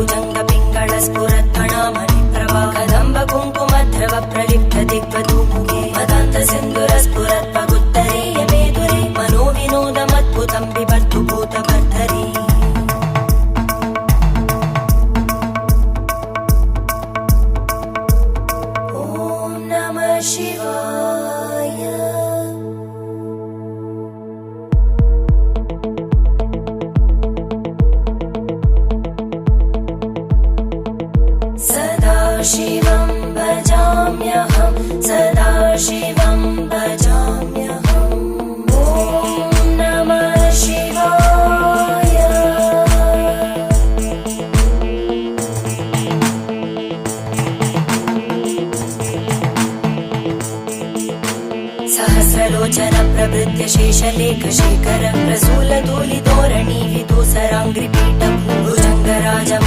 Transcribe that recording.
भुजंग पिंगल स्फुरत्फणामणि प्रभा कदम्ब कुङ्कुमद्रव प्रलिप्त दिग्वधूमुखे मदान्त सिन्दूर स्फुरत्पगुत्तरीय मेदुरे मनोविनोदमद्भुतं बिभर्तु भूतभर्धरी ॐ नमः शिवाय। सदाशिवं भजाम्यहं सदाशिवं भजाम्यहम् ॐ नमः शिवाय। सहस्रलोचन प्रभृत्य शेषलेख शेखर प्रसूल धूलिधोरणि विदूसराङ्घ्रिपीठं भुजङ्गराजम